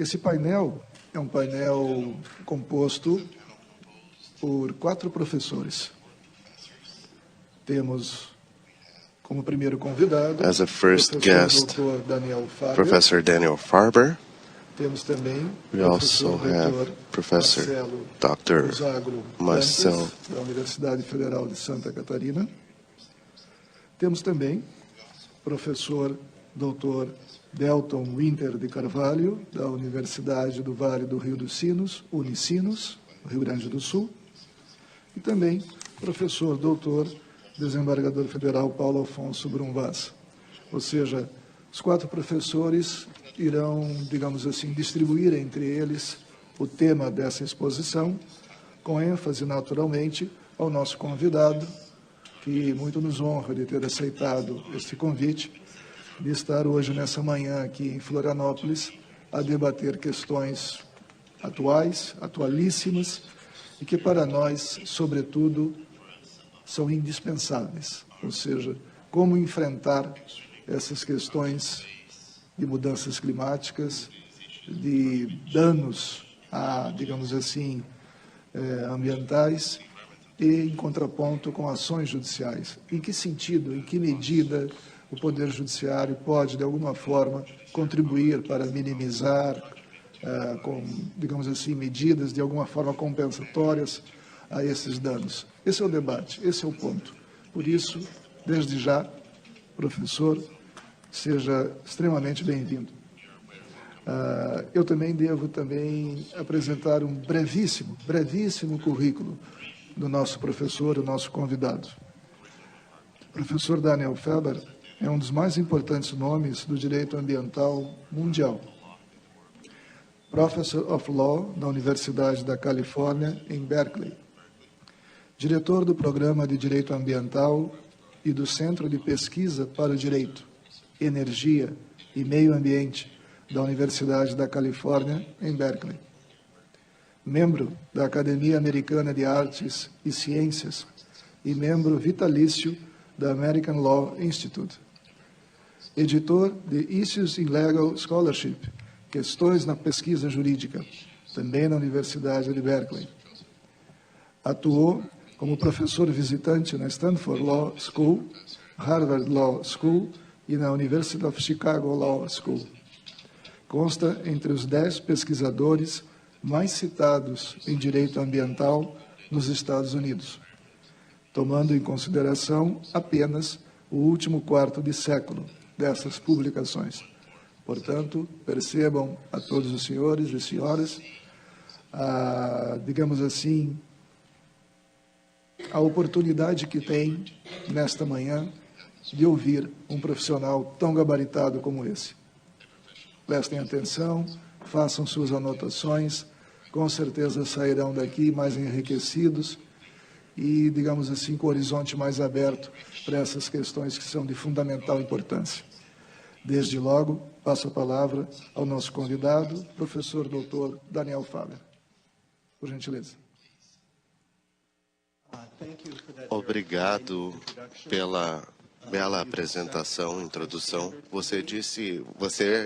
Esse painel é um painel composto por 4 professores. Temos como primeiro convidado As a first o guest, professor Dr. Daniel Farber. Professor Daniel Farber. Temos também We also have Professor Dr. Marcel da Universidade Federal de Santa Catarina. Temos também professor Dr. Delton Winter de Carvalho, da Universidade do Vale do Rio dos Sinos, Unicinos, no Rio Grande do Sul. E também professor doutor desembargador federal Paulo Afonso Brum Vaz. Ou seja, os 4 professores irão, digamos assim, distribuir entre eles o tema dessa exposição, com ênfase, naturalmente, ao nosso convidado, que muito nos honra de ter aceitado este convite, de estar hoje, nessa manhã, aqui em Florianópolis, a debater questões atuais, atualíssimas, e que, para nós, sobretudo, são indispensáveis. Ou seja, como enfrentar essas questões de mudanças climáticas, de danos, digamos assim, ambientais, e em contraponto com ações judiciais. Em que sentido, em que medida o Poder Judiciário pode, de alguma forma, contribuir para minimizar, com, digamos assim, medidas de alguma forma compensatórias a esses danos. Esse é o debate, esse é o ponto. Por isso, desde já, professor, seja extremamente bem-vindo. Eu também devo apresentar um brevíssimo currículo do nosso professor, o nosso convidado. O professor Daniel Farber é um dos mais importantes nomes do direito ambiental mundial. Professor of Law da Universidade da Califórnia, em Berkeley. Diretor do Programa de Direito Ambiental e do Centro de Pesquisa para o Direito, Energia e Meio Ambiente da Universidade da Califórnia, em Berkeley. Membro da Academia Americana de Artes e Ciências e membro vitalício da American Law Institute. Editor de Issues in Legal Scholarship, Questões na Pesquisa Jurídica, também na Universidade de Berkeley. Atuou como professor visitante na Stanford Law School, Harvard Law School e na University of Chicago Law School. Consta entre os 10 pesquisadores mais citados em direito ambiental nos Estados Unidos, tomando em consideração apenas o último quarto de século dessas publicações. Portanto, percebam a todos os senhores e senhoras, digamos assim, a oportunidade que tem, nesta manhã, de ouvir um profissional tão gabaritado como esse. Prestem atenção, façam suas anotações, com certeza sairão daqui mais enriquecidos e, digamos assim, com o horizonte mais aberto para essas questões que são de fundamental importância. Desde logo, passo a palavra ao nosso convidado, professor doutor Daniel Farber. Por gentileza. Obrigado pela bela apresentação, introdução. Você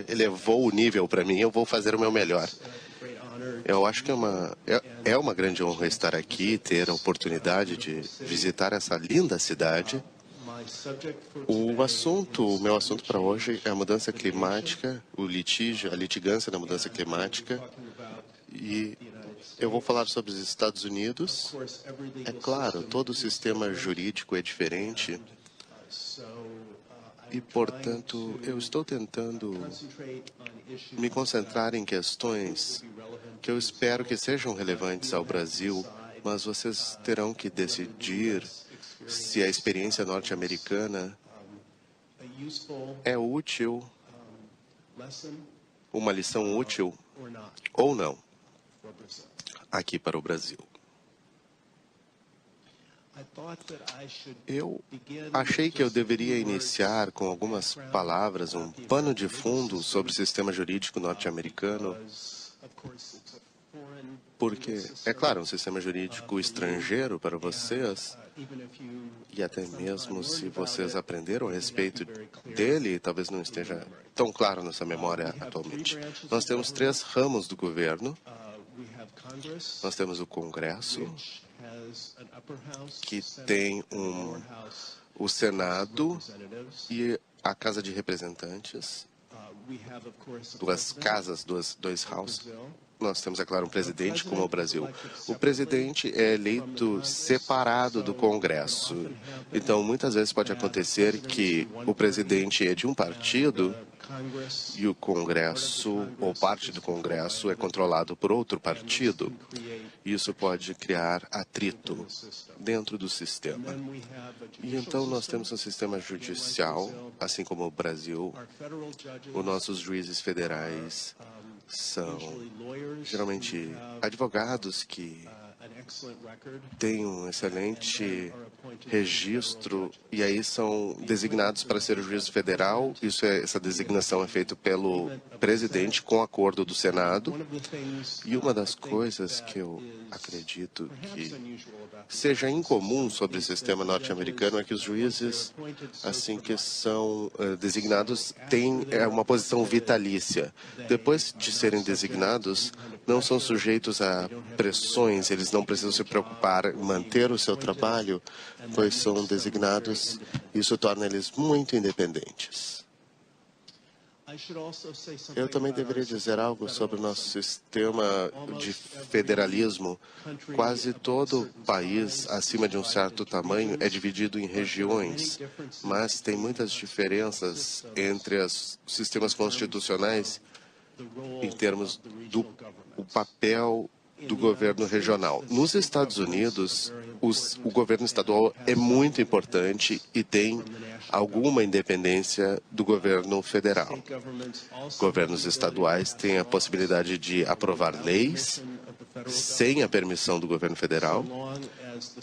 elevou o nível para mim, eu vou fazer o meu melhor. Eu acho que é uma grande honra estar aqui, ter a oportunidade de visitar essa linda cidade. O meu assunto para hoje é a mudança climática, a litigância da mudança climática. E eu vou falar sobre os Estados Unidos. É claro, todo o sistema jurídico é diferente. E, portanto, eu estou tentando me concentrar em questões que eu espero que sejam relevantes ao Brasil, mas vocês terão que decidir se a experiência norte-americana é útil, uma lição útil ou não, aqui para o Brasil. Eu achei que eu deveria iniciar com algumas palavras, um pano de fundo sobre o sistema jurídico norte-americano, Porque, é claro, um sistema jurídico estrangeiro para vocês, e até mesmo se vocês aprenderam a respeito dele, talvez não esteja tão claro nessa memória atualmente. Nós temos 3 ramos do governo. Nós temos o Congresso, que tem o Senado e a Casa de Representantes, 2 casas, 2 houses. Nós temos, é claro, um presidente como o Brasil. O presidente é eleito separado do Congresso. Então, muitas vezes pode acontecer que o presidente é de um partido e o Congresso, ou parte do Congresso, é controlado por outro partido. Isso pode criar atrito dentro do sistema. E então nós temos um sistema judicial, assim como o Brasil. Os nossos juízes federais são geralmente advogados que têm um excelente registro e aí são designados para ser juiz federal. Essa designação é feita pelo presidente com acordo do Senado. E uma das coisas que eu acredito que seja incomum sobre o sistema norte-americano é que os juízes, assim que são designados, têm uma posição vitalícia. Depois de serem designados, não são sujeitos a pressões, eles não precisam se preocupar em manter o seu trabalho, pois são designados. Isso torna eles muito independentes. Eu também deveria dizer algo sobre o nosso sistema de federalismo. Quase todo país acima de um certo tamanho é dividido em regiões, mas tem muitas diferenças entre os sistemas constitucionais em termos do papel do governo regional. Nos Estados Unidos, o governo estadual é muito importante e tem alguma independência do governo federal. Governos estaduais têm a possibilidade de aprovar leis sem a permissão do governo federal,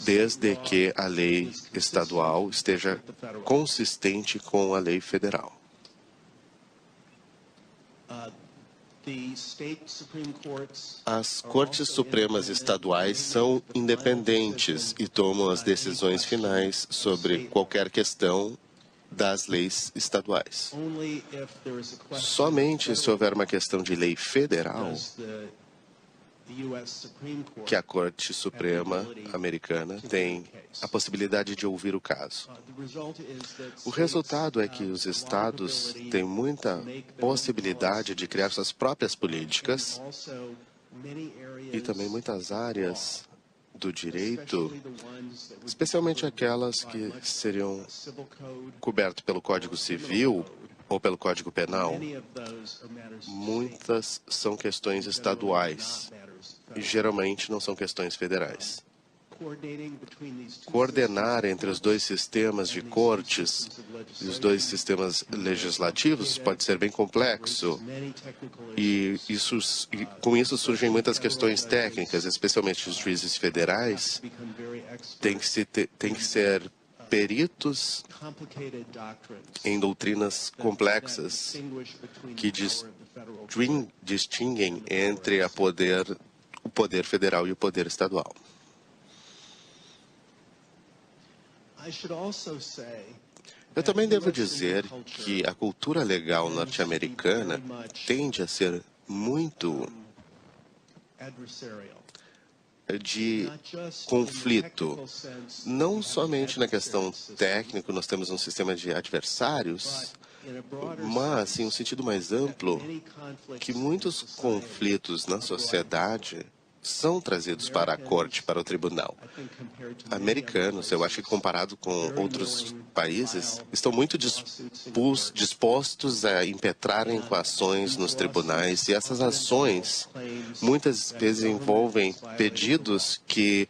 desde que a lei estadual esteja consistente com a lei federal. As Cortes Supremas Estaduais são independentes e tomam as decisões finais sobre qualquer questão das leis estaduais. Somente se houver uma questão de lei federal que a Corte Suprema americana tem a possibilidade de ouvir o caso. O resultado é que os estados têm muita possibilidade de criar suas próprias políticas e também muitas áreas do direito, especialmente aquelas que seriam cobertas pelo Código Civil ou pelo Código Penal. Muitas são questões estaduais e geralmente não são questões federais. Coordenar entre os 2 sistemas de cortes e os 2 sistemas legislativos pode ser bem complexo e com isso surgem muitas questões técnicas, especialmente os juízes federais têm que ser peritos em doutrinas complexas que distinguem entre o poder federal e o poder estadual. Eu também devo dizer que a cultura legal norte-americana tende a ser muito de conflito. Não somente na questão técnica, nós temos um sistema de adversários, mas, em um sentido mais amplo, que muitos conflitos na sociedade são trazidos para a corte, para o tribunal. Americanos, eu acho que comparado com outros países, estão muito dispostos a impetrarem com ações nos tribunais, e essas ações muitas vezes envolvem pedidos que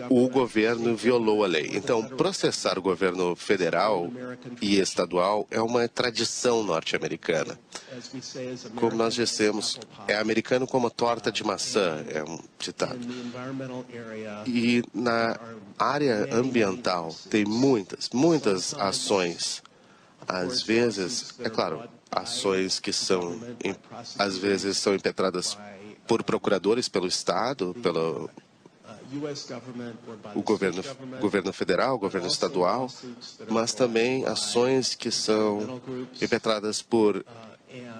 o governo violou a lei. Então, processar o governo federal e estadual é uma tradição norte-americana. Como nós dissemos, é americano como a torta de maçã, é um ditado. E na área ambiental tem muitas ações. Às vezes, é claro, ações que às vezes são impetradas por procuradores pelo Estado, pelo o governo federal, o governo estadual, mas também ações que são impetradas por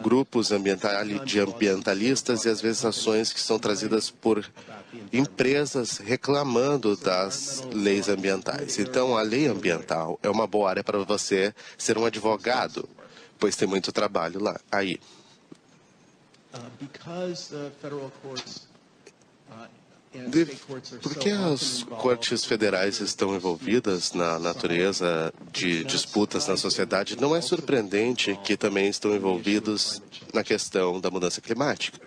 grupos de ambientalistas e às vezes ações que são trazidas por empresas reclamando das leis ambientais. Então, a lei ambiental é uma boa área para você ser um advogado, pois tem muito trabalho lá. Aí. Porque as cortes federais estão envolvidas na natureza de disputas na sociedade, não é surpreendente que também estão envolvidos na questão da mudança climática.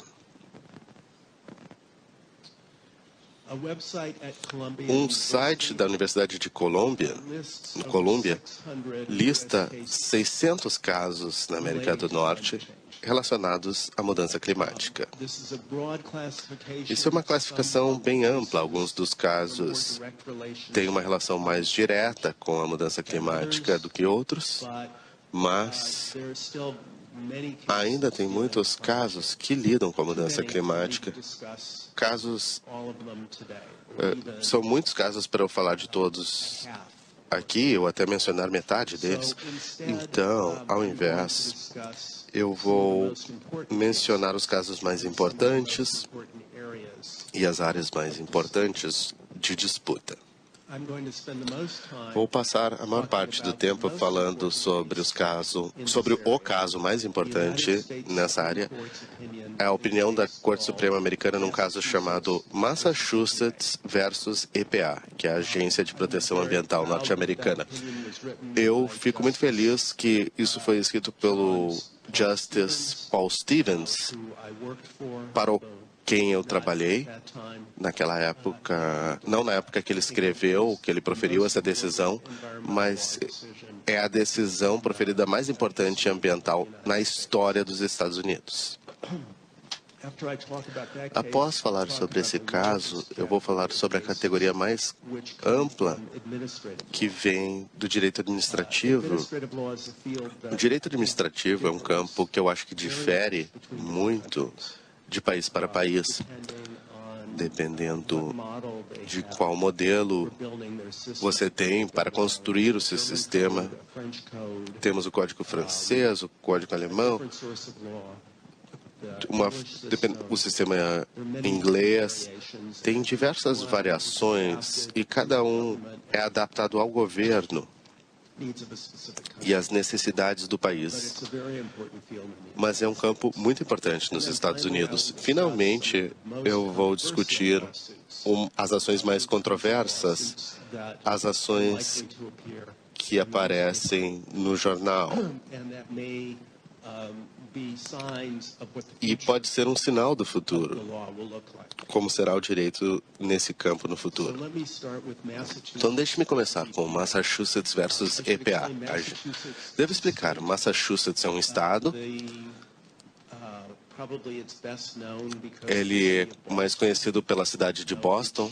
Um site da Universidade de Colômbia lista 600 casos na América do Norte relacionados à mudança climática. Isso é uma classificação bem ampla. Alguns dos casos têm uma relação mais direta com a mudança climática do que outros, mas ainda tem muitos casos que lidam com a mudança climática. São muitos casos para eu falar de todos aqui, ou até mencionar metade deles. Então, ao invés, eu vou mencionar os casos mais importantes e as áreas mais importantes de disputa. Vou passar a maior parte do tempo falando sobre o caso mais importante nessa área. É a opinião da Corte Suprema Americana num caso chamado Massachusetts versus EPA, que é a Agência de Proteção Ambiental norte-americana. Eu fico muito feliz que isso foi escrito pelo Justice Paul Stevens, para quem eu trabalhei naquela época, não na época que ele escreveu, que ele proferiu essa decisão, mas é a decisão proferida mais importante ambiental na história dos Estados Unidos. Após falar sobre esse caso, eu vou falar sobre a categoria mais ampla que vem do direito administrativo. O direito administrativo é um campo que eu acho que difere muito de país para país, dependendo de qual modelo você tem para construir o seu sistema. Temos o Código Francês, o Código Alemão, o sistema inglês. Tem diversas variações e cada um é adaptado ao governo e às necessidades do país. Mas é um campo muito importante nos Estados Unidos. Finalmente, eu vou discutir as ações mais controversas, as ações que aparecem no jornal. E pode ser um sinal do futuro, como será o direito nesse campo no futuro. Então, deixe-me começar com Massachusetts versus EPA. Devo explicar, Massachusetts é um estado. Ele é mais conhecido pela cidade de Boston,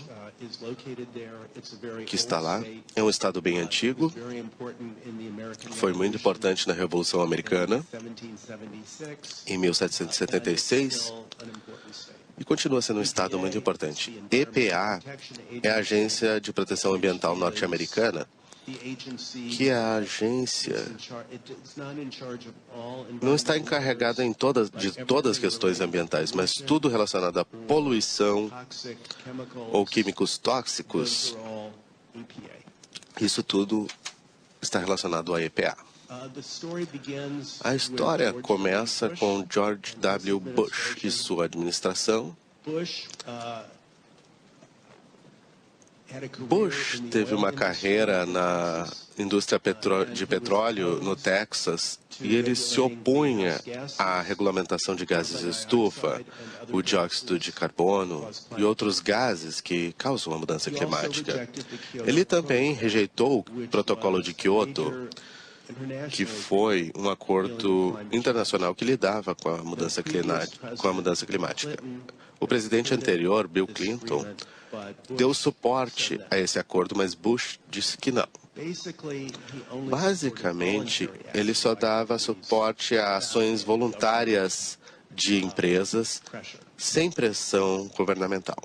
que está lá. É um estado bem antigo. Foi muito importante na Revolução Americana, em 1776, e continua sendo um estado muito importante. EPA é a Agência de Proteção Ambiental norte-americana, que é a agência não está encarregada de todas as questões ambientais, mas tudo relacionado à poluição ou químicos tóxicos, isso tudo está relacionado à EPA. A história começa com George W. Bush e sua administração. Bush teve uma carreira na indústria de petróleo no Texas e ele se opunha à regulamentação de gases de estufa, o dióxido de carbono e outros gases que causam a mudança climática. Ele também rejeitou o Protocolo de Kyoto, que foi um acordo internacional que lidava com a mudança climática. O presidente anterior, Bill Clinton, deu suporte a esse acordo, mas Bush disse que não. Basicamente, ele só dava suporte a ações voluntárias de empresas sem pressão governamental.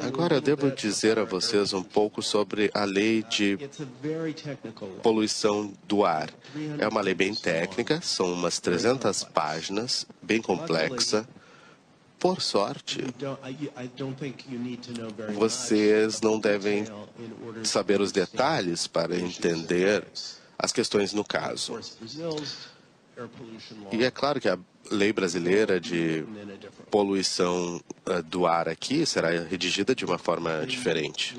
Agora, eu devo dizer a vocês um pouco sobre a lei de poluição do ar. É uma lei bem técnica, são umas 300 páginas, bem complexa. Por sorte, vocês não devem saber os detalhes para entender as questões no caso. E é claro que a lei brasileira de poluição do ar aqui será redigida de uma forma diferente.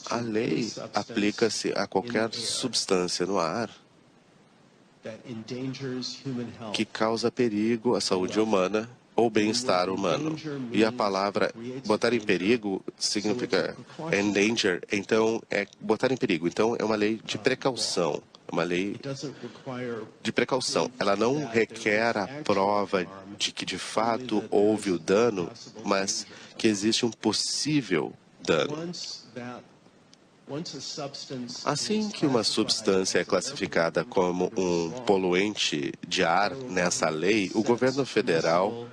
A lei aplica-se a qualquer substância no ar que causa perigo à saúde humana ou bem-estar humano. E a palavra botar em perigo significa endanger, então é botar em perigo. Então é uma lei de precaução. Uma lei de precaução. Ela não requer a prova de que de fato houve o dano, mas que existe um possível dano. Assim que uma substância é classificada como um poluente de ar nessa lei, o governo federal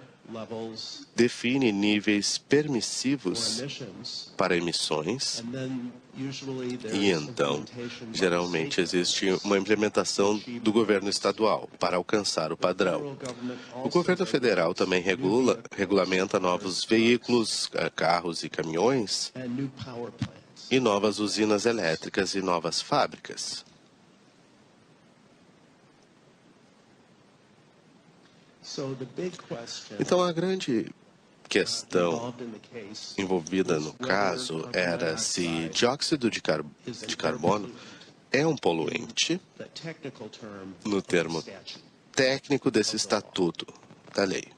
define níveis permissivos para emissões e então, geralmente, existe uma implementação do governo estadual para alcançar o padrão. O governo federal também regulamenta novos veículos, carros e caminhões e novas usinas elétricas e novas fábricas. Então, a grande questão envolvida no caso era se dióxido de carbono é um poluente, no termo técnico desse estatuto da lei.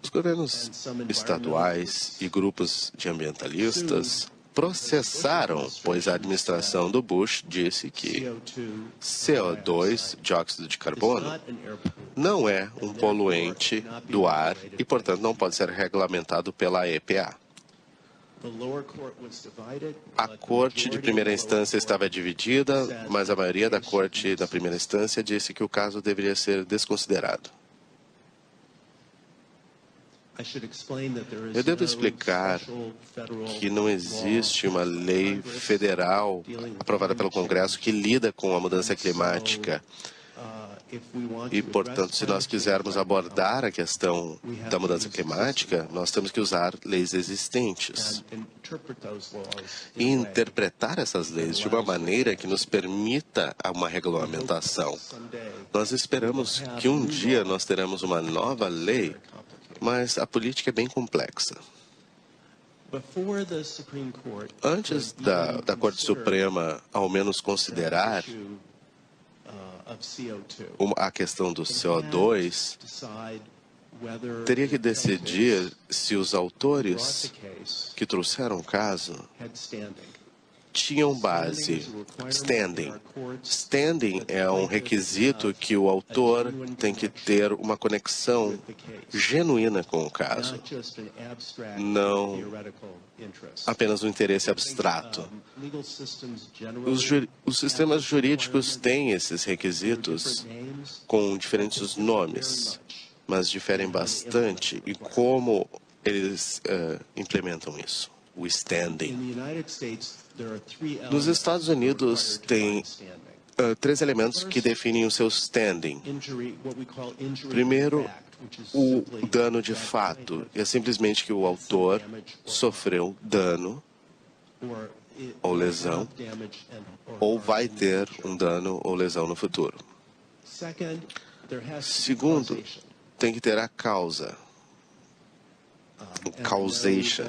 Os governos estaduais e grupos de ambientalistas processaram, pois a administração do Bush disse que CO2, dióxido de carbono, não é um poluente do ar e, portanto, não pode ser regulamentado pela EPA. A corte de primeira instância estava dividida, mas a maioria da corte da primeira instância disse que o caso deveria ser desconsiderado. Eu devo explicar que não existe uma lei federal aprovada pelo Congresso que lida com a mudança climática. E, portanto, se nós quisermos abordar a questão da mudança climática, nós temos que usar leis existentes e interpretar essas leis de uma maneira que nos permita uma regulamentação. Nós esperamos que um dia nós teremos uma nova lei, mas a política é bem complexa. Antes da Corte Suprema, ao menos, considerar a questão do CO2, teria que decidir se os autores que trouxeram o caso tinham base. Standing é um requisito que o autor tem que ter uma conexão genuína com o caso, não apenas um interesse abstrato. Os sistemas jurídicos têm esses requisitos com diferentes nomes, mas diferem bastante em como eles implementam isso, o standing. Nos Estados Unidos, tem três elementos que definem o seu standing. Primeiro, o dano de fato. É simplesmente que o autor sofreu dano ou lesão, ou vai ter um dano ou lesão no futuro. Segundo, tem que ter a causa. Causation.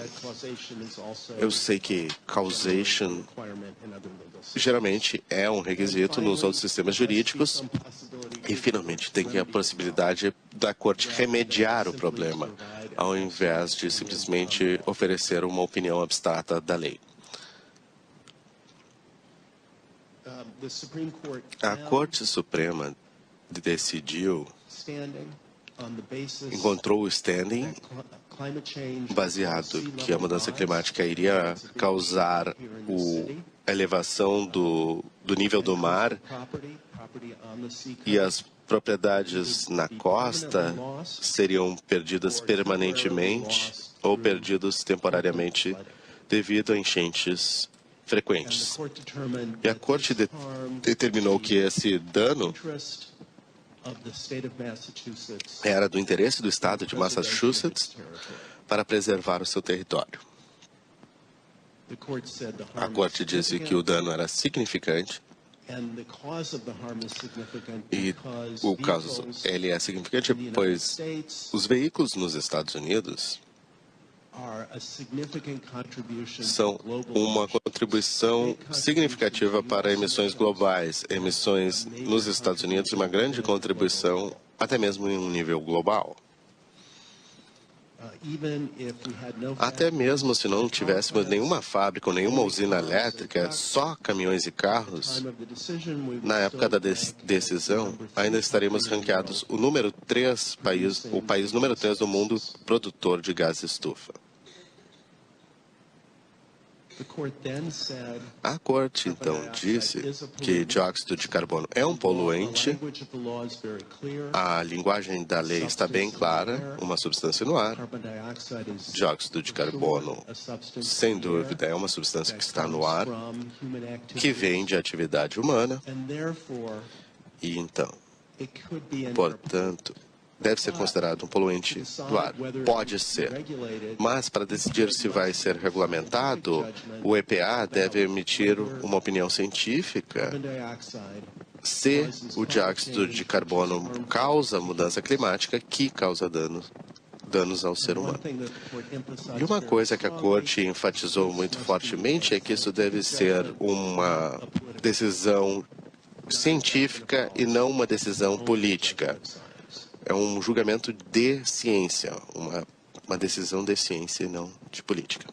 Eu sei que causation geralmente é um requisito nos outros sistemas jurídicos e, finalmente, tem que ter a possibilidade da corte remediar o problema, ao invés de simplesmente oferecer uma opinião abstrata da lei. A Corte Suprema decidiu, encontrou o standing baseado que a mudança climática iria causar a elevação do nível do mar e as propriedades na costa seriam perdidas permanentemente ou perdidas temporariamente devido a enchentes frequentes. E a Corte determinou que esse dano era do interesse do Estado de Massachusetts para preservar o seu território. A Corte disse que o dano era significante e o caso ele é significante pois os veículos nos Estados Unidos são uma contribuição significativa para emissões globais. Emissões nos Estados Unidos, uma grande contribuição, até mesmo em um nível global. Até mesmo se não tivéssemos nenhuma fábrica ou nenhuma usina elétrica, só caminhões e carros, na época da decisão, ainda estaremos ranqueados o país número 3 do mundo produtor de gás de estufa. A Corte, então, disse que dióxido de carbono é um poluente. A linguagem da lei está bem clara, uma substância no ar. Dióxido de carbono, sem dúvida, é uma substância que está no ar, que vem de atividade humana. E, então, portanto, deve ser considerado um poluente do ar. Pode ser. Mas, para decidir se vai ser regulamentado, o EPA deve emitir uma opinião científica se o dióxido de carbono causa mudança climática que causa danos ao ser humano. E uma coisa que a Corte enfatizou muito fortemente é que isso deve ser uma decisão científica e não uma decisão política. É um julgamento de ciência, uma decisão de ciência e não de política.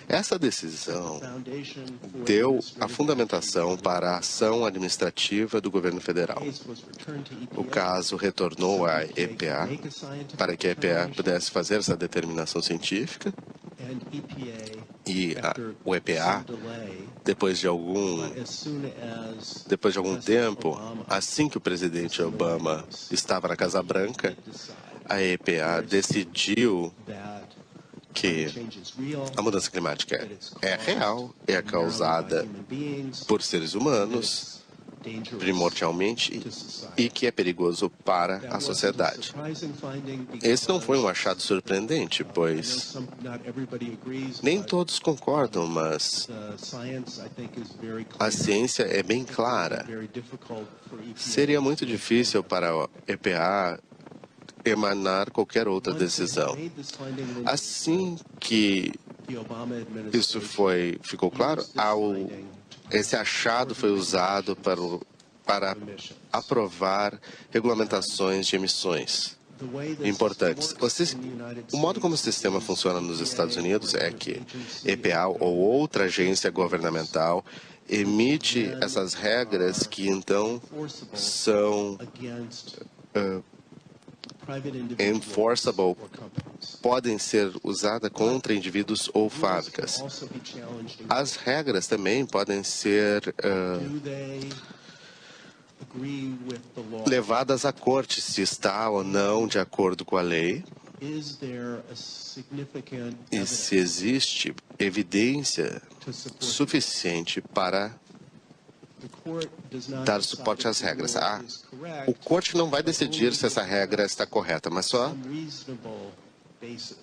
Essa decisão deu a fundamentação para a ação administrativa do governo federal. O caso retornou à EPA para que a EPA pudesse fazer essa determinação científica e o EPA, depois de algum tempo, assim que o presidente Obama estava na Casa Branca, a EPA decidiu que a mudança climática é real, é causada por seres humanos, primordialmente, e que é perigoso para a sociedade. Esse não foi um achado surpreendente, pois nem todos concordam, mas a ciência é bem clara. Seria muito difícil para a EPA emanar qualquer outra decisão. Assim que isso ficou claro, esse achado foi usado para aprovar regulamentações de emissões importantes. O modo como o sistema funciona nos Estados Unidos é que EPA ou outra agência governamental emite essas regras que então são enforceable, podem ser usadas contra indivíduos ou fábricas. As regras também podem ser levadas à corte se está ou não de acordo com a lei e se existe evidência suficiente para dar suporte às regras. O corte não vai decidir se essa regra está correta, mas só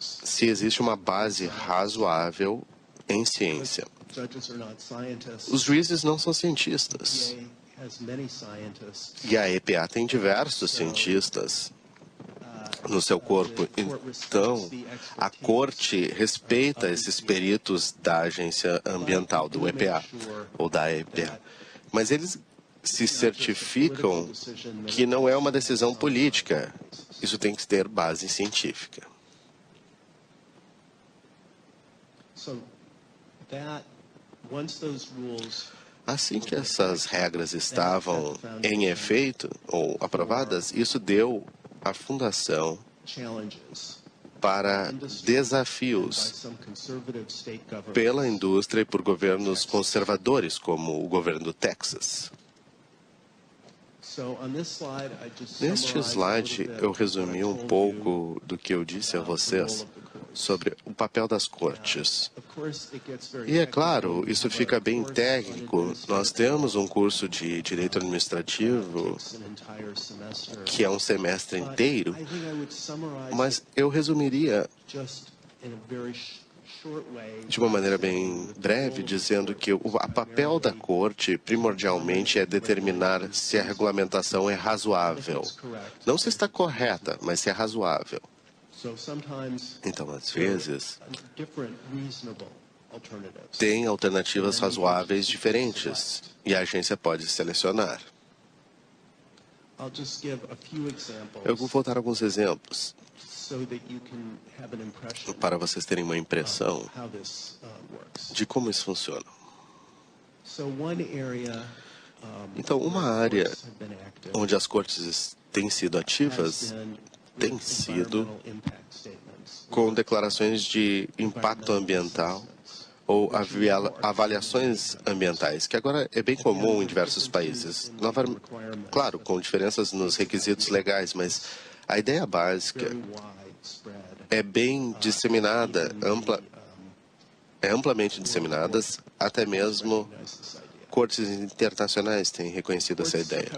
se existe uma base razoável em ciência. Os juízes não são cientistas. E a EPA tem diversos cientistas no seu corpo. Então, a Corte respeita esses peritos da Agência Ambiental, do EPA, ou da EPA. Mas eles se certificam que não é uma decisão política. Isso tem que ter base científica. Assim que essas regras estavam em efeito ou aprovadas, isso deu a fundação para desafios pela indústria e por governos conservadores, como o governo do Texas. Neste slide, eu resumi um pouco do que eu disse a vocês sobre o papel das cortes. E é claro, isso fica bem técnico. Nós temos um curso de Direito Administrativo que é um semestre inteiro, mas eu resumiria de uma maneira bem breve, dizendo que o papel da corte, primordialmente, é determinar se a regulamentação é razoável. Não se está correta, mas se é razoável. Então, às vezes, tem alternativas razoáveis diferentes e a agência pode selecionar. Eu vou dar alguns exemplos para vocês terem uma impressão de como isso funciona. Então, uma área onde as cortes têm sido ativas tem sido com declarações de impacto ambiental ou avaliações ambientais, que agora é bem comum em diversos países. Claro, com diferenças nos requisitos legais, mas a ideia básica é bem disseminada, amplamente disseminadas, até mesmo cortes internacionais têm reconhecido essa ideia.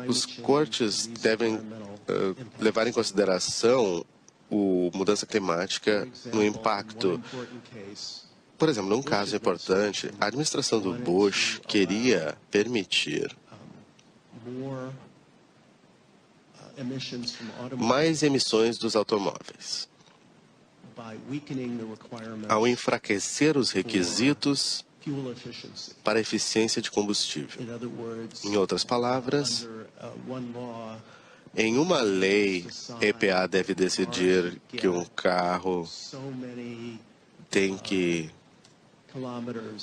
Os cortes devem levar em consideração a mudança climática no impacto. Por exemplo, num caso importante, a administração do Bush queria permitir mais emissões dos automóveis, ao enfraquecer os requisitos para a eficiência de combustível. Em outras palavras, em uma lei, EPA deve decidir que um carro tem que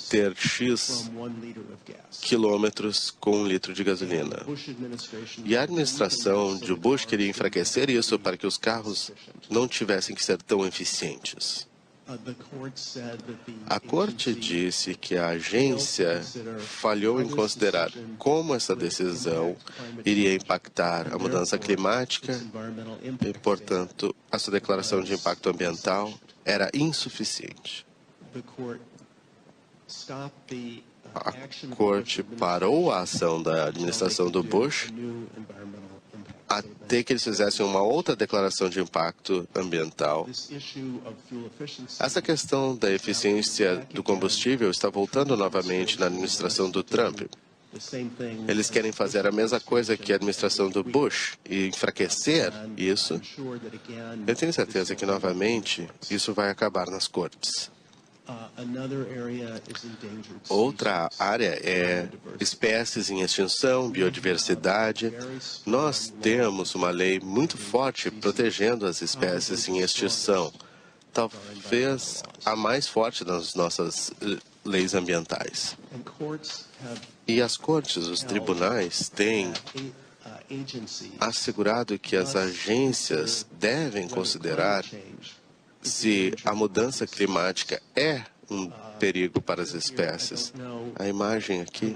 ter X quilômetros com 1 litro de gasolina. E a administração de Bush queria enfraquecer isso para que os carros não tivessem que ser tão eficientes. A Corte disse que a agência falhou em considerar como essa decisão iria impactar a mudança climática e, portanto, a sua declaração de impacto ambiental era insuficiente. A Corte parou a ação da administração do Bush até que eles fizessem uma outra declaração de impacto ambiental. Essa questão da eficiência do combustível está voltando novamente na administração do Trump. Eles querem fazer a mesma coisa que a administração do Bush e enfraquecer isso. Eu tenho certeza que, novamente, isso vai acabar nas cortes. Outra área é espécies em extinção, biodiversidade. Nós temos uma lei muito forte protegendo as espécies em extinção, talvez a mais forte das nossas leis ambientais. E as cortes, os tribunais, têm assegurado que as agências devem considerar se a mudança climática é um perigo para as espécies. A imagem aqui,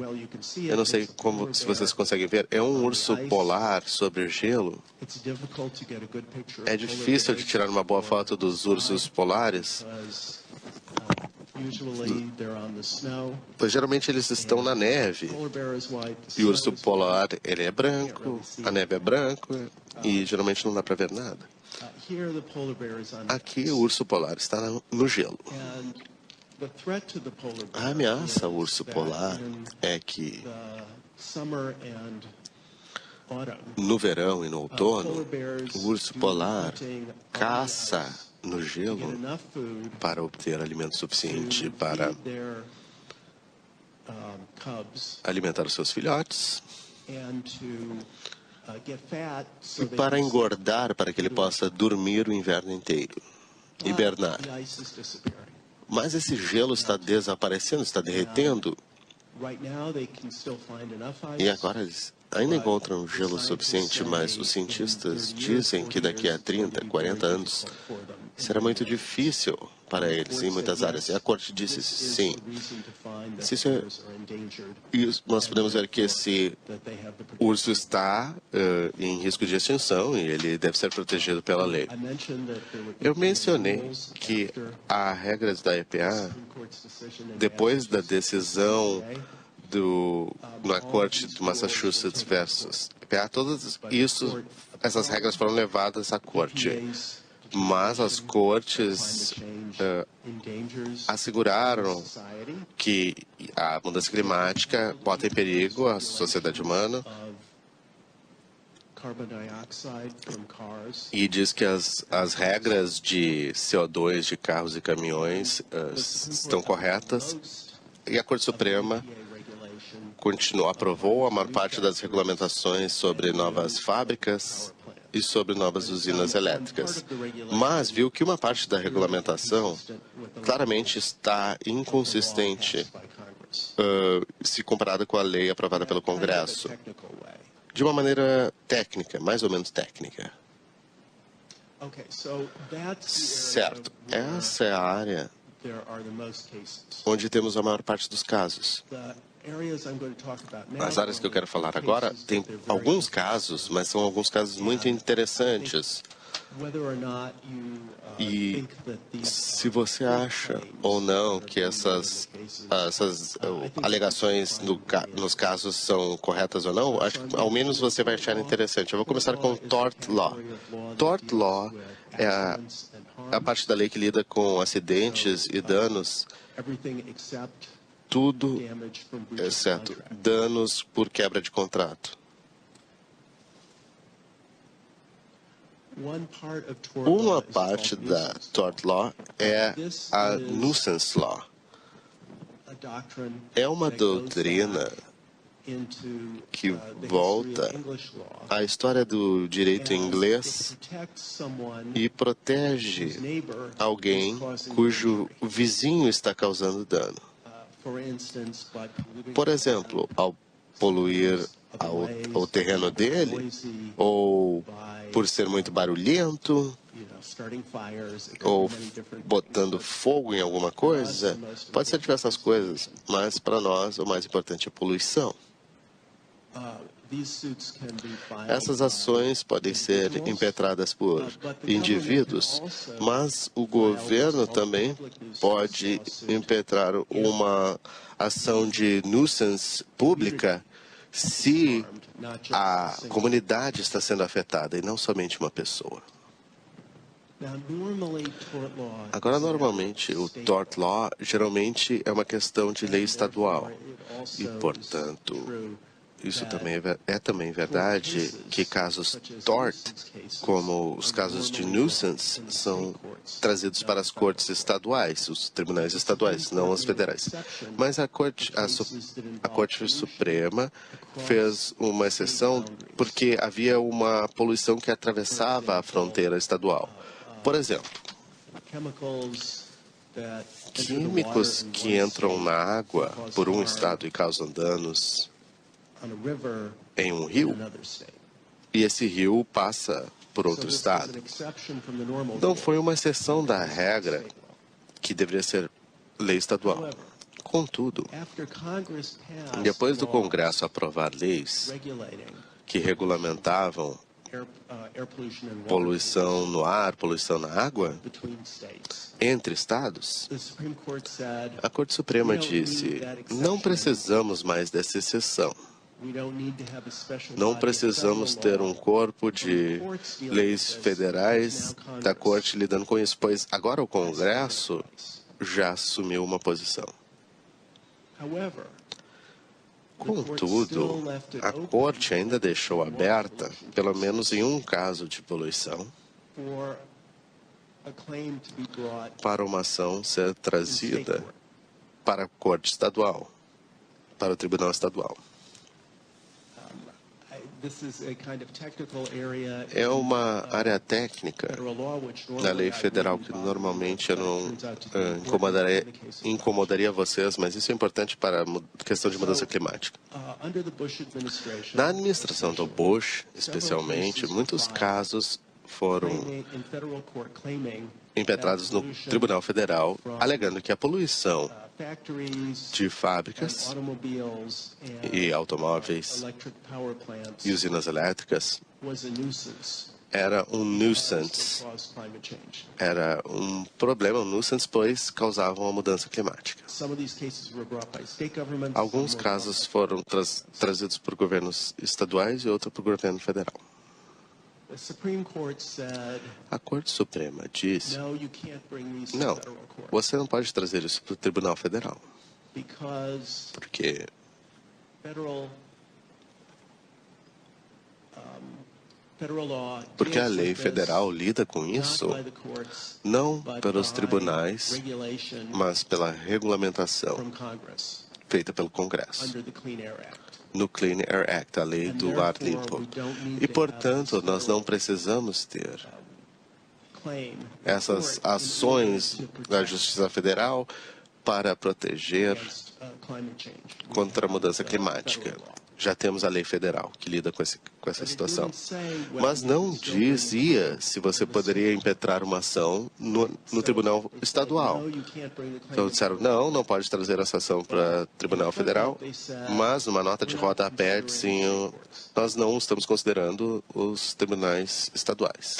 eu não sei se vocês conseguem ver, é um urso polar sobre gelo. É difícil de tirar uma boa foto dos ursos polares, pois geralmente eles estão na neve. E o urso polar, ele é branco, a neve é branca e geralmente não dá para ver nada. Aqui o urso polar está no gelo. A ameaça ao urso polar é que no verão e no outono, o urso polar caça no gelo para obter alimento suficiente para alimentar os seus filhotes e para engordar, para que ele possa dormir o inverno inteiro, hibernar. Mas esse gelo está desaparecendo, está derretendo. E agora eles ainda encontram gelo suficiente, mas os cientistas dizem que daqui a 30, 40 anos será muito difícil para eles em muitas áreas. E a Corte disse sim. Nós podemos ver que esse urso está em risco de extinção e ele deve ser protegido pela lei. Eu mencionei que há regras da EPA, depois da decisão na Corte de Massachusetts versus EPA, essas regras foram levadas à Corte. Mas as cortes asseguraram que a mudança climática bota em perigo a sociedade humana e diz que as regras de CO2 de carros e caminhões estão corretas. E a Corte Suprema aprovou a maior parte das regulamentações sobre novas fábricas e sobre novas usinas elétricas, mas viu que uma parte da regulamentação claramente está inconsistente se comparada com a lei aprovada pelo Congresso, de uma maneira técnica, mais ou menos técnica. Certo, essa é a área onde temos a maior parte dos casos. As áreas que eu quero falar agora tem alguns casos, mas são alguns casos muito interessantes. E se você acha ou não que essas alegações nos casos são corretas ou não, acho que ao menos você vai achar interessante. Eu vou começar com Tort Law. Tort Law é a parte da lei que lida com acidentes e danos, tudo exceto danos por quebra de contrato. Uma parte da Tort Law é a Nuisance Law. É uma doutrina que volta à história do direito inglês e protege alguém cujo vizinho está causando dano. Por exemplo, ao poluir o terreno dele, ou por ser muito barulhento, ou botando fogo em alguma coisa, pode ser diversas coisas, mas para nós o mais importante é a poluição. Essas ações podem ser impetradas por indivíduos, mas o governo também pode impetrar uma ação de nuisance pública se a comunidade está sendo afetada e não somente uma pessoa. Agora, normalmente, o tort law geralmente é uma questão de lei estadual e, portanto, isso também é também verdade que casos tort, como os casos de nuisance, são trazidos para as cortes estaduais, os tribunais estaduais, não as federais. Mas a Corte Suprema fez uma exceção porque havia uma poluição que atravessava a fronteira estadual. Por exemplo, químicos que entram na água por um estado e causam danos em um rio, e esse rio passa por outro estado. Não foi uma exceção da regra que deveria ser lei estadual. Contudo, depois do Congresso aprovar leis que regulamentavam poluição no ar, poluição na água, entre estados, a Corte Suprema disse: não precisamos mais dessa exceção. Não precisamos ter um corpo de leis federais da Corte lidando com isso, pois agora o Congresso já assumiu uma posição. Contudo, a Corte ainda deixou aberta, pelo menos em um caso de poluição, para uma ação ser trazida para a Corte Estadual, para o Tribunal Estadual. É uma área técnica da lei federal que normalmente eu não incomodaria vocês, mas isso é importante para a questão de mudança climática. Na administração do Bush, especialmente, muitos casos foram impetrados no Tribunal Federal, alegando que a poluição de fábricas e automóveis e usinas elétricas era um nuisance. Era um problema, um nuisance, pois causavam a mudança climática. Alguns casos foram trazidos por governos estaduais e outros por governo federal. A Corte Suprema disse: não, você não pode trazer isso para o Tribunal Federal, porque a lei federal lida com isso não pelos tribunais, mas pela regulamentação feita pelo Congresso, no Clean Air Act, a lei do ar limpo. E, portanto, nós não precisamos ter essas ações da Justiça Federal para proteger contra a mudança climática. Já temos a lei federal que lida com essa situação. Mas não dizia se você poderia impetrar uma ação no Tribunal Estadual. Então disseram, não pode trazer essa ação para o Tribunal Federal, mas numa nota de rodapé, sim, nós não estamos considerando os tribunais estaduais.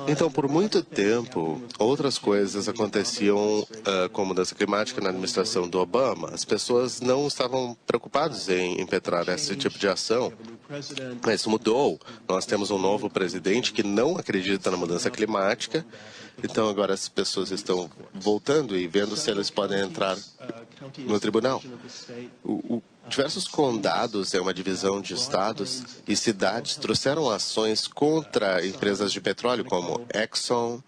Então, por muito tempo, outras coisas aconteciam com mudança climática na administração do Obama. As pessoas não estavam preocupadas em impetrar esse tipo de ação. Mas isso mudou. Nós temos um novo presidente que não acredita na mudança climática. Então, agora as pessoas estão voltando e vendo se elas podem entrar no tribunal. Diversos condados, uma divisão de estados e cidades, trouxeram ações contra empresas de petróleo como Exxon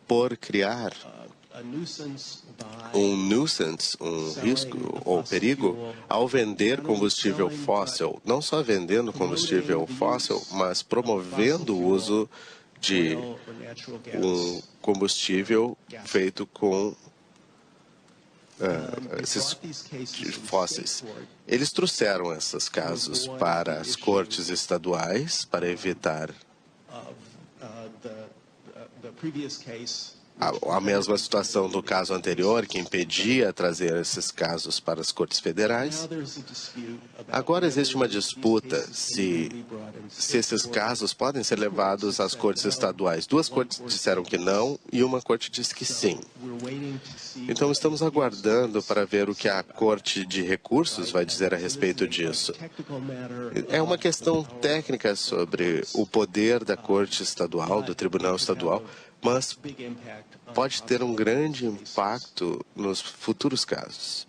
por criar um nuisance, um risco ou perigo, ao vender combustível fóssil. Não só vendendo combustível fóssil, mas promovendo o uso de um combustível feito com esses fósseis. Eles trouxeram esses casos para as cortes estaduais para evitar a mesma situação do caso anterior, que impedia trazer esses casos para as cortes federais. Agora existe uma disputa se esses casos podem ser levados às cortes estaduais. Duas cortes disseram que não e uma corte disse que sim. Então estamos aguardando para ver o que a Corte de Recursos vai dizer a respeito disso. É uma questão técnica sobre o poder da Corte Estadual, do Tribunal Estadual, mas pode ter um grande impacto nos futuros casos.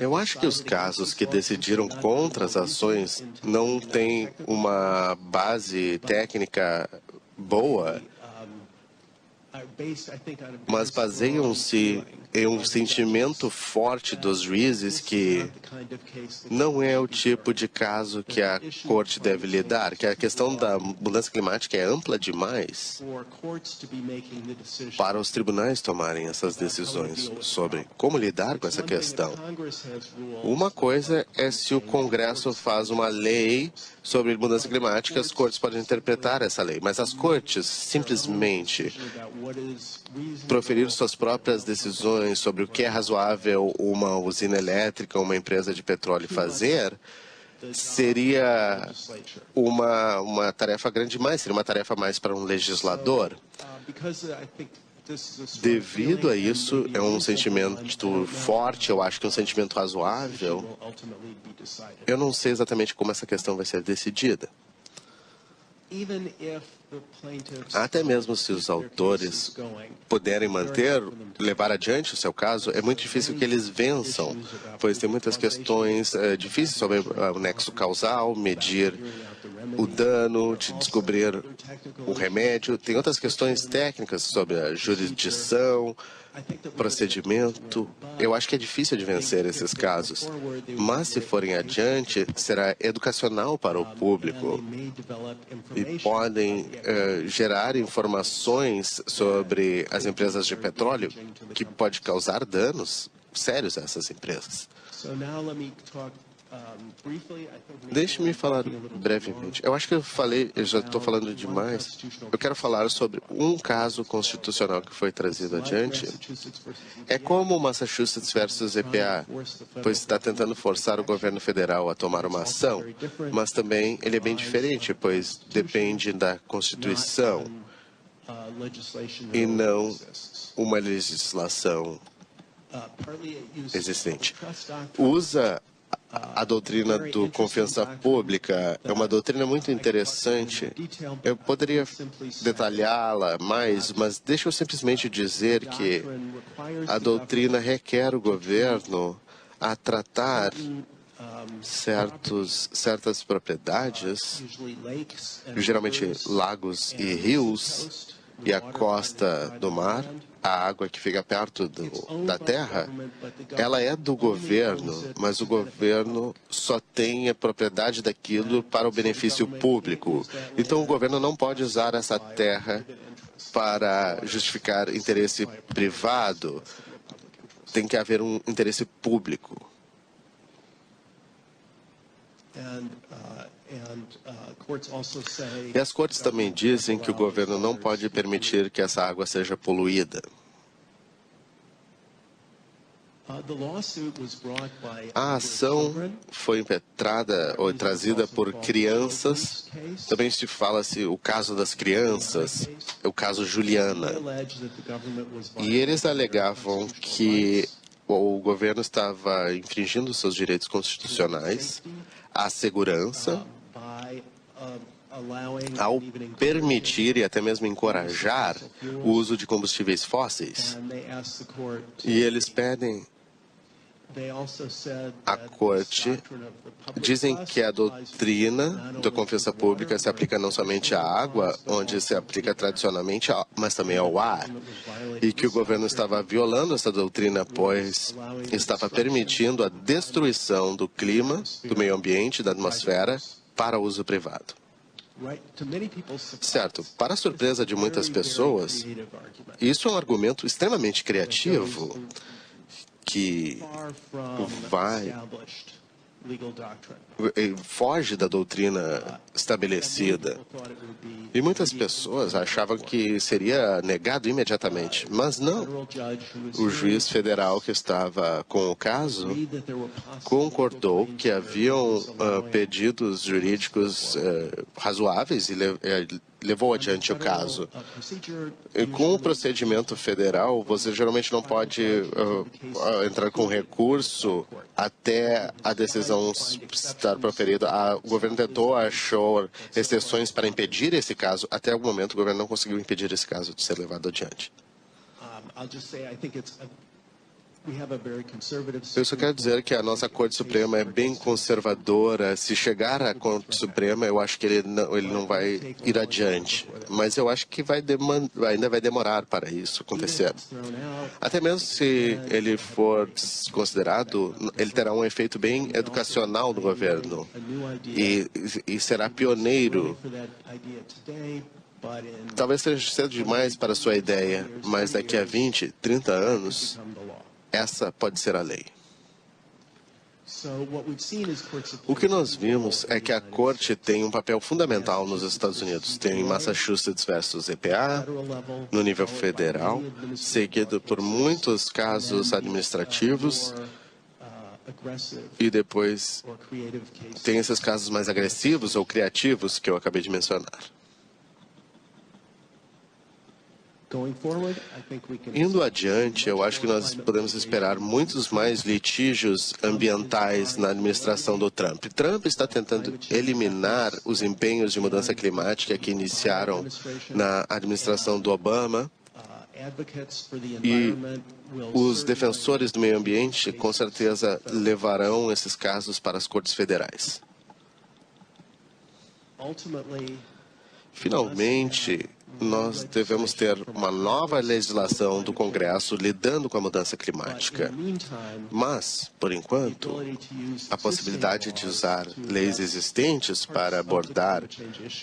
Eu acho que os casos que decidiram contra as ações não têm uma base técnica boa, mas baseiam-se em um sentimento forte dos juízes que não é o tipo de caso que a corte deve lidar, que a questão da mudança climática é ampla demais para os tribunais tomarem essas decisões sobre como lidar com essa questão. Uma coisa é se o Congresso faz uma lei sobre mudança climática, as cortes podem interpretar essa lei, mas as cortes simplesmente proferir suas próprias decisões sobre o que é razoável uma usina elétrica, uma empresa de petróleo fazer, seria uma tarefa grande demais, seria uma tarefa mais para um legislador. Devido a isso, é um sentimento forte, eu acho que é um sentimento razoável. Eu não sei exatamente como essa questão vai ser decidida. Até mesmo se os autores puderem levar adiante o seu caso, é muito difícil que eles vençam, pois tem muitas questões difíceis sobre o nexo causal, medir o dano, de descobrir o remédio. Tem outras questões técnicas sobre a jurisdição, procedimento. Eu acho que é difícil de vencer esses casos, mas se forem adiante, será educacional para o público e podem gerar informações sobre as empresas de petróleo que pode causar danos sérios a essas empresas. Deixe-me falar brevemente. Eu acho que eu já estou falando demais. Eu quero falar sobre um caso constitucional que foi trazido adiante. É como o Massachusetts versus EPA, pois está tentando forçar o governo federal a tomar uma ação, mas também ele é bem diferente, pois depende da Constituição e não uma legislação existente. Usa a doutrina do confiança pública. É uma doutrina muito interessante. Eu poderia detalhá-la mais, mas deixa eu simplesmente dizer que a doutrina requer o governo a tratar certas propriedades, geralmente lagos e rios, e a costa do mar, a água que fica perto da terra, ela é do governo, mas o governo só tem a propriedade daquilo para o benefício público. Então, o governo não pode usar essa terra para justificar interesse privado. Tem que haver um interesse público. E as cortes também dizem que o governo não pode permitir que essa água seja poluída. A ação foi impetrada ou trazida por crianças. Também se fala-se o caso das crianças, o caso Juliana. E eles alegavam que o governo estava infringindo seus direitos constitucionais, a segurança, ao permitir e até mesmo encorajar o uso de combustíveis fósseis. E eles pedem à corte, dizem que a doutrina da confiança pública se aplica não somente à água, onde se aplica tradicionalmente, mas também ao ar, e que o governo estava violando essa doutrina, pois estava permitindo a destruição do clima, do meio ambiente, da atmosfera, para uso privado. Certo, para a surpresa de muitas pessoas, isso é um argumento extremamente criativo, que foge da doutrina estabelecida. E muitas pessoas achavam que seria negado imediatamente, mas não. O juiz federal que estava com o caso concordou que haviam pedidos jurídicos razoáveis e levou adiante o caso. E com o procedimento federal, você geralmente não pode entrar com recurso até a decisão estar proferida. O governo tentou achar exceções para impedir esse caso. Até o momento, o governo não conseguiu impedir esse caso de ser levado adiante. Eu só quero dizer que a nossa Corte Suprema é bem conservadora. Se chegar à Corte Suprema, eu acho que ele não vai ir adiante. Mas eu acho que ainda vai demorar para isso acontecer. Até mesmo se ele for considerado, ele terá um efeito bem educacional no governo e será pioneiro. Talvez seja cedo demais para a sua ideia, mas daqui a 20, 30 anos, essa pode ser a lei. O que nós vimos é que a Corte tem um papel fundamental nos Estados Unidos. Tem Massachusetts versus EPA, no nível federal, seguido por muitos casos administrativos, e depois tem esses casos mais agressivos ou criativos que eu acabei de mencionar. Indo adiante, eu acho que nós podemos esperar muitos mais litígios ambientais na administração do Trump. Trump está tentando eliminar os empenhos de mudança climática que iniciaram na administração do Obama, e os defensores do meio ambiente com certeza levarão esses casos para as cortes federais. Finalmente, nós devemos ter uma nova legislação do Congresso lidando com a mudança climática. Mas, por enquanto, a possibilidade de usar leis existentes para abordar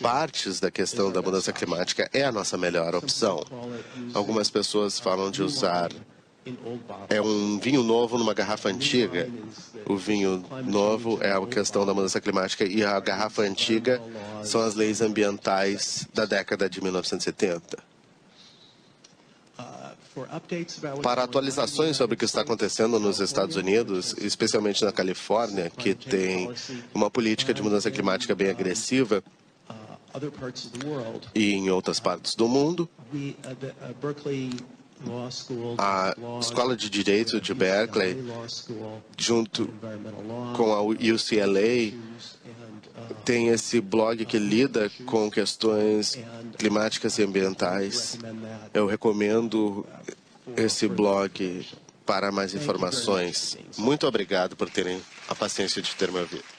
partes da questão da mudança climática é a nossa melhor opção. Algumas pessoas falam de usar um vinho novo numa garrafa antiga. O vinho novo é a questão da mudança climática e a garrafa antiga são as leis ambientais da década de 1970. Para atualizações sobre o que está acontecendo nos Estados Unidos, especialmente na Califórnia, que tem uma política de mudança climática bem agressiva, e em outras partes do mundo, a Escola de Direito de Berkeley, junto com a UCLA, tem esse blog que lida com questões climáticas e ambientais. Eu recomendo esse blog para mais informações. Muito obrigado por terem a paciência de ter me ouvido.